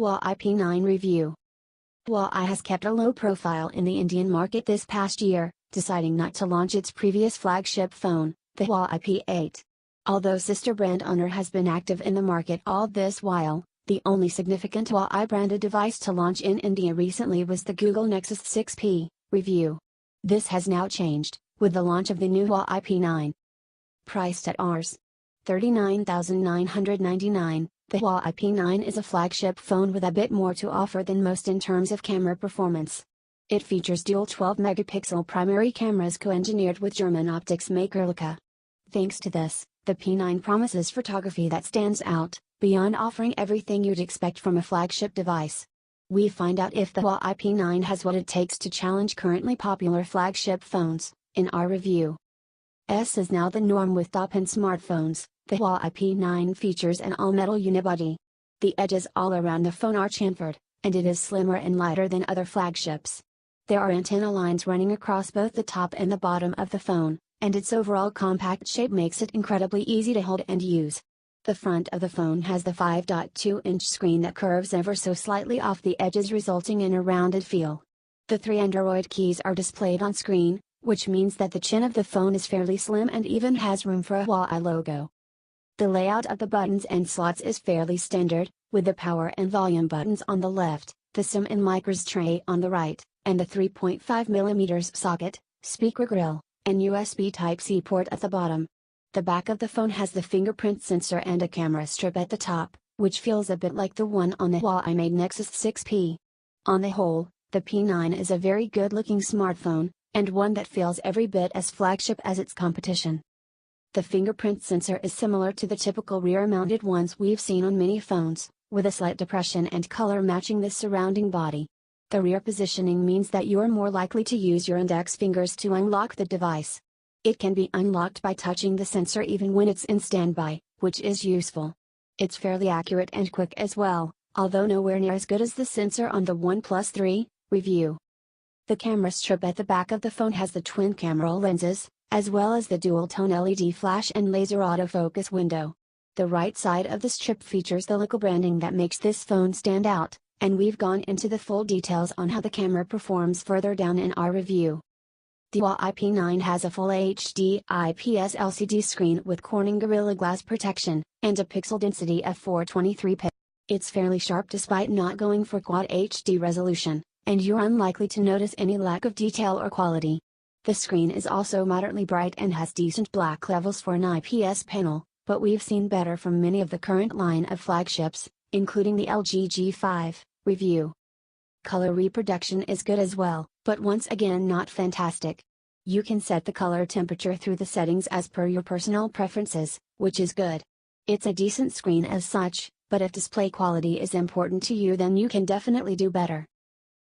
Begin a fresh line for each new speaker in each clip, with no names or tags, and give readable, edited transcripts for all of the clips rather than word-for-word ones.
Huawei P9 review. Huawei has kept a low profile in the Indian market this past year, deciding not to launch its previous flagship phone, the Huawei P8. Although sister brand owner has been active in the market all this while, the only significant Huawei-branded device to launch in India recently was the Google Nexus 6P review. This has now changed, with the launch of the new Huawei P9. Priced at Rs. 39,999, the Huawei P9 is a flagship phone with a bit more to offer than most in terms of camera performance. It features dual 12-megapixel primary cameras co-engineered with German optics maker Leica. Thanks to this, the P9 promises photography that stands out, beyond offering everything you'd expect from a flagship device. We find out if the Huawei P9 has what it takes to challenge currently popular flagship phones, in our review. S is now the norm with top-end smartphones. The Huawei P9 features an all-metal unibody. The edges all around the phone are chamfered, and it is slimmer and lighter than other flagships. There are antenna lines running across both the top and the bottom of the phone, and its overall compact shape makes it incredibly easy to hold and use. The front of the phone has the 5.2-inch screen that curves ever so slightly off the edges, resulting in a rounded feel. The 3 Android keys are displayed on screen, which means that the chin of the phone is fairly slim and even has room for a Huawei logo. The layout of the buttons and slots is fairly standard, with the power and volume buttons on the left, the SIM and micros tray on the right, and the 3.5mm socket, speaker grill, and USB Type-C port at the bottom. The back of the phone has the fingerprint sensor and a camera strip at the top, which feels a bit like the one on the Huawei-made Nexus 6P. On the whole, the P9 is a very good-looking smartphone, and one that feels every bit as flagship as its competition. The fingerprint sensor is similar to the typical rear-mounted ones we've seen on many phones, with a slight depression and color matching the surrounding body. The rear positioning means that you're more likely to use your index fingers to unlock the device. It can be unlocked by touching the sensor even when it's in standby, which is useful. It's fairly accurate and quick as well, although nowhere near as good as the sensor on the OnePlus 3 review. The camera strip at the back of the phone has the twin camera lenses, as well as the dual-tone LED flash and laser autofocus window. The right side of the strip features the Leica branding that makes this phone stand out, and we've gone into the full details on how the camera performs further down in our review. The Huawei P9 has a Full HD IPS LCD screen with Corning Gorilla Glass protection, and a pixel density of 423 pixels. It's fairly sharp despite not going for Quad HD resolution, and you're unlikely to notice any lack of detail or quality. The screen is also moderately bright and has decent black levels for an IPS panel, but we've seen better from many of the current line of flagships, including the LG G5 review. Color reproduction is good as well, but once again not fantastic. You can set the color temperature through the settings as per your personal preferences, which is good. It's a decent screen as such, but if display quality is important to you, then you can definitely do better.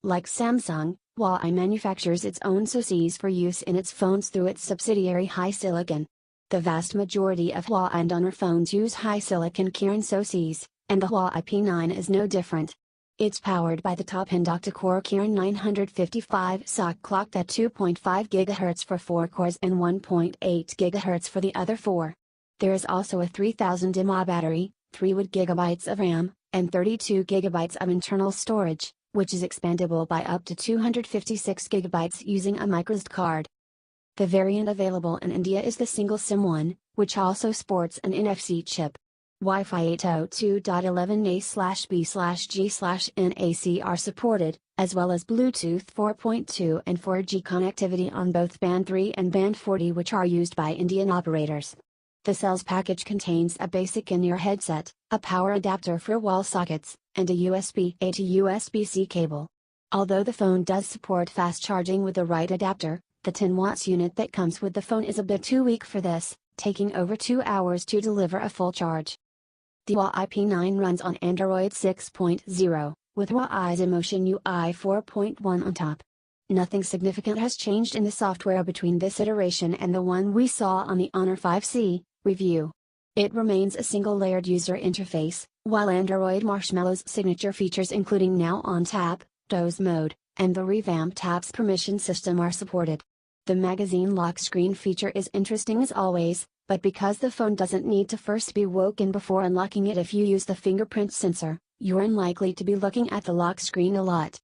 Like Samsung, Huawei manufactures its own SoCs for use in its phones through its subsidiary HiSilicon. The vast majority of Huawei and Honor phones use HiSilicon Kirin SoCs, and the Huawei P9 is no different. It's powered by the top-end octa-core Kirin 955 SoC clocked at 2.5 GHz for 4 cores and 1.8 GHz for the other 4. There is also a 3000 mAh battery, 3 GB of RAM, and 32 GB of internal storage, which is expandable by up to 256 GB using a microSD card. The variant available in India is the single SIM one, which also sports an NFC chip. Wi-Fi 802.11a/b/g/NAC are supported, as well as Bluetooth 4.2 and 4G connectivity on both Band 3 and Band 40, which are used by Indian operators. The sales package contains a basic in-ear headset, a power adapter for wall sockets, and a USB-A to USB-C cable. Although the phone does support fast charging with the right adapter, the 10 watts unit that comes with the phone is a bit too weak for this, taking over 2 hours to deliver a full charge. The Huawei P9 runs on Android 6.0, with Huawei's Emotion UI 4.1 on top. Nothing significant has changed in the software between this iteration and the one we saw on the Honor 5C review. It remains a single-layered user interface, while Android Marshmallow's signature features including Now on Tap, Doze mode, and the revamped Taps permission system are supported. The magazine lock screen feature is interesting as always, but because the phone doesn't need to first be woken before unlocking it if you use the fingerprint sensor, you're unlikely to be looking at the lock screen a lot.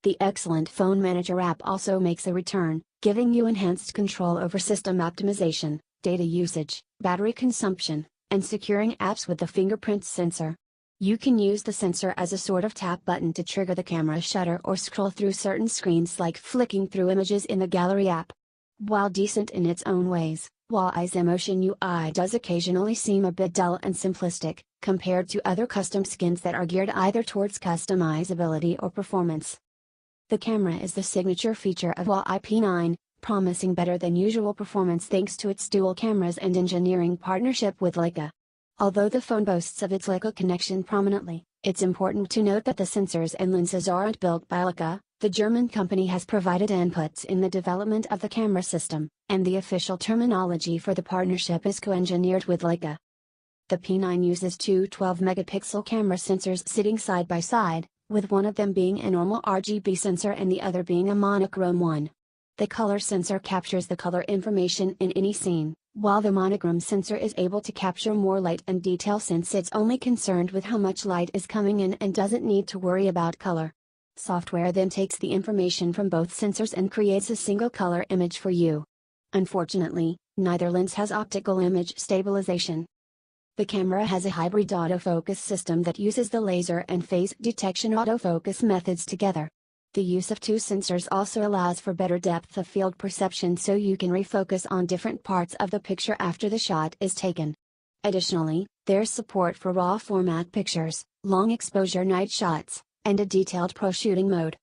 The excellent Phone Manager app also makes a return, giving you enhanced control over system optimization, data usage, battery consumption, and securing apps with the fingerprint sensor. You can use the sensor as a sort of tap button to trigger the camera shutter or scroll through certain screens, like flicking through images in the Gallery app. While decent in its own ways, Huawei's Emotion UI does occasionally seem a bit dull and simplistic, compared to other custom skins that are geared either towards customizability or performance. The camera is the signature feature of Huawei P9, promising better than usual performance thanks to its dual cameras and engineering partnership with Leica. Although the phone boasts of its Leica connection prominently, it's important to note that the sensors and lenses aren't built by Leica. The German company has provided inputs in the development of the camera system, and the official terminology for the partnership is co-engineered with Leica. The P9 uses two 12-megapixel camera sensors sitting side by side, with one of them being a normal RGB sensor and the other being a monochrome one. The color sensor captures the color information in any scene, while the monochrome sensor is able to capture more light and detail since it's only concerned with how much light is coming in and doesn't need to worry about color. Software then takes the information from both sensors and creates a single color image for you. Unfortunately, neither lens has optical image stabilization. The camera has a hybrid autofocus system that uses the laser and phase detection autofocus methods together. The use of two sensors also allows for better depth of field perception, so you can refocus on different parts of the picture after the shot is taken. Additionally, there's support for RAW format pictures, long exposure night shots, and a detailed pro shooting mode.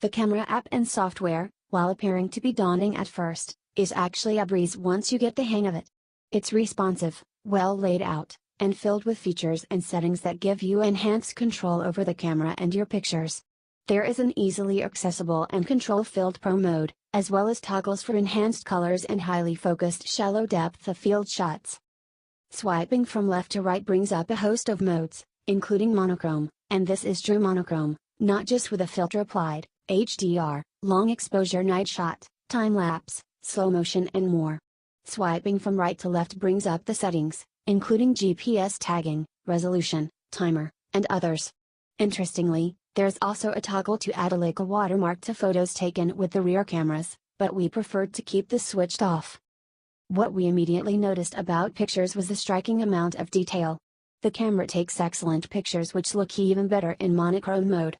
The camera app and software, while appearing to be daunting at first, is actually a breeze once you get the hang of it. It's responsive, well laid out, and filled with features and settings that give you enhanced control over the camera and your pictures. There is an easily accessible and control-filled Pro mode, as well as toggles for enhanced colors and highly focused shallow depth of field shots. Swiping from left to right brings up a host of modes, including monochrome, and this is true monochrome, not just with a filter applied, HDR, long exposure night shot, time-lapse, slow motion and more. Swiping from right to left brings up the settings, including GPS tagging, resolution, timer, and others. Interestingly, there's also a toggle to add a Leica watermark to photos taken with the rear cameras, but we preferred to keep this switched off. What we immediately noticed about pictures was the striking amount of detail. The camera takes excellent pictures which look even better in monochrome mode.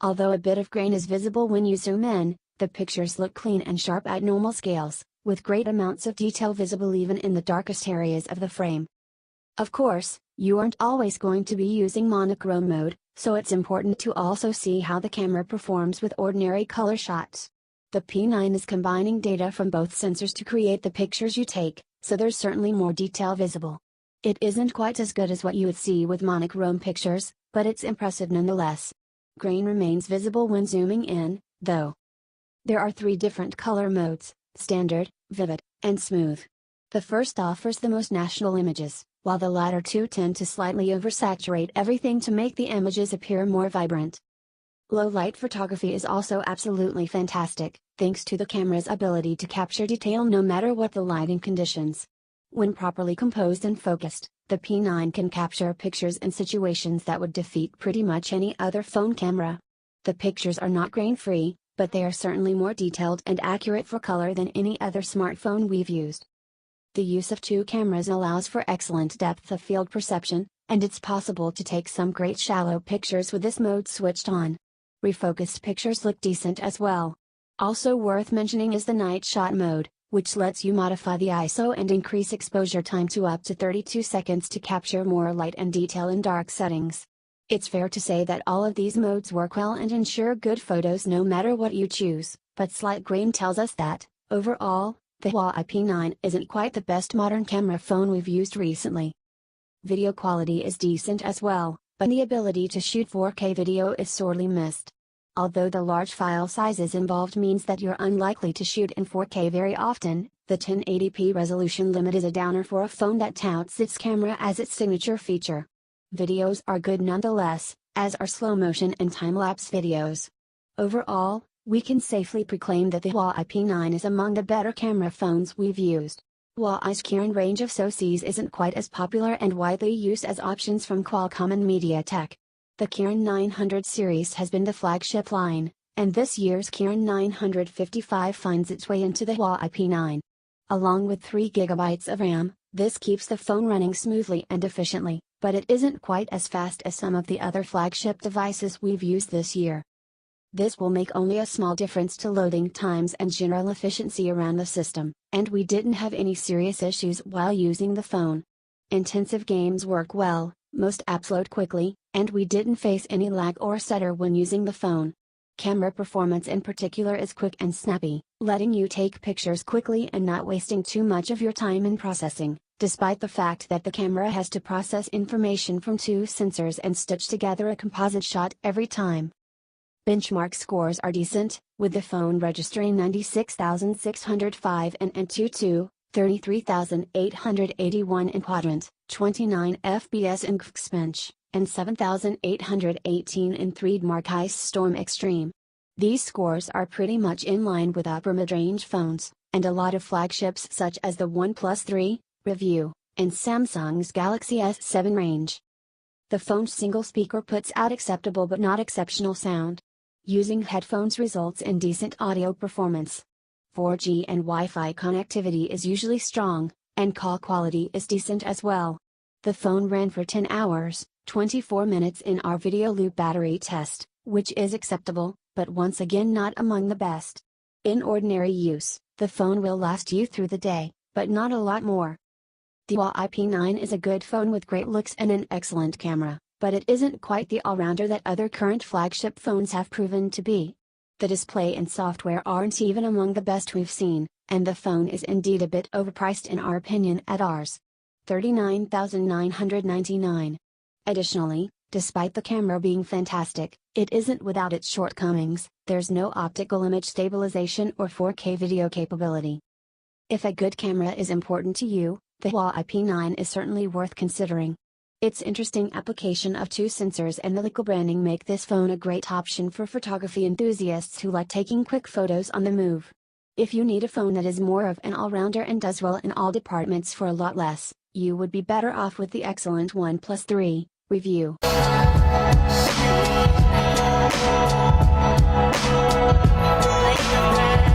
Although a bit of grain is visible when you zoom in, the pictures look clean and sharp at normal scales, with great amounts of detail visible even in the darkest areas of the frame. Of course, you aren't always going to be using monochrome mode, so it's important to also see how the camera performs with ordinary color shots. The P9 is combining data from both sensors to create the pictures you take, so there's certainly more detail visible. It isn't quite as good as what you would see with monochrome pictures, but it's impressive nonetheless. Grain remains visible when zooming in, though. There are three different color modes: standard, vivid, and smooth. The first offers the most natural images, while the latter two tend to slightly oversaturate everything to make the images appear more vibrant. Low light photography is also absolutely fantastic, thanks to the camera's ability to capture detail no matter what the lighting conditions. When properly composed and focused, the P9 can capture pictures in situations that would defeat pretty much any other phone camera. The pictures are not grain-free, but they are certainly more detailed and accurate for color than any other smartphone we've used. The use of two cameras allows for excellent depth of field perception, and it's possible to take some great shallow pictures with this mode switched on. Refocused pictures look decent as well. Also worth mentioning is the night shot mode, which lets you modify the ISO and increase exposure time to up to 32 seconds to capture more light and detail in dark settings. It's fair to say that all of these modes work well and ensure good photos no matter what you choose, but slight grain tells us that, overall, the Huawei P9 isn't quite the best modern camera phone we've used recently. Video quality is decent as well, but the ability to shoot 4K video is sorely missed. Although the large file sizes involved means that you're unlikely to shoot in 4K very often, the 1080p resolution limit is a downer for a phone that touts its camera as its signature feature. Videos are good nonetheless, as are slow motion and time-lapse videos. Overall, we can safely proclaim that the Huawei P9 is among the better camera phones we've used. Huawei's current range of SoCs isn't quite as popular and widely used as options from Qualcomm and MediaTek. The Kirin 900 series has been the flagship line, and this year's Kirin 955 finds its way into the Huawei P9. Along with 3 GB of RAM, this keeps the phone running smoothly and efficiently, but it isn't quite as fast as some of the other flagship devices we've used this year. This will make only a small difference to loading times and general efficiency around the system, and we didn't have any serious issues while using the phone. Intensive games work well, most apps load quickly, and we didn't face any lag or stutter when using the phone. Camera performance in particular is quick and snappy, letting you take pictures quickly and not wasting too much of your time in processing, despite the fact that the camera has to process information from 2 sensors and stitch together a composite shot every time. Benchmark scores are decent, with the phone registering 96,605 in Antutu, 33,881 in Quadrant, 29 FPS in Geekbench, and 7,818 in 3DMark Ice Storm Extreme. These scores are pretty much in line with upper mid-range phones, and a lot of flagships such as the OnePlus 3, Review, and Samsung's Galaxy S7 range. The phone's single speaker puts out acceptable but not exceptional sound. Using headphones results in decent audio performance. 4G and Wi-Fi connectivity is usually strong, and call quality is decent as well. The phone ran for 10 hours, 24 minutes in our video loop battery test, which is acceptable, but once again not among the best. In ordinary use, the phone will last you through the day, but not a lot more. The Huawei P9 is a good phone with great looks and an excellent camera, but it isn't quite the all-rounder that other current flagship phones have proven to be. The display and software aren't even among the best we've seen, and the phone is indeed a bit overpriced in our opinion at Rs. 39,999. Additionally, despite the camera being fantastic, it isn't without its shortcomings. There's no optical image stabilization or 4K video capability. If a good camera is important to you, the Huawei P9 is certainly worth considering. Its interesting application of 2 sensors and the Leica branding make this phone a great option for photography enthusiasts who like taking quick photos on the move. If you need a phone that is more of an all-rounder and does well in all departments for a lot less, you would be better off with the excellent OnePlus 3 Review.
Leica-branded.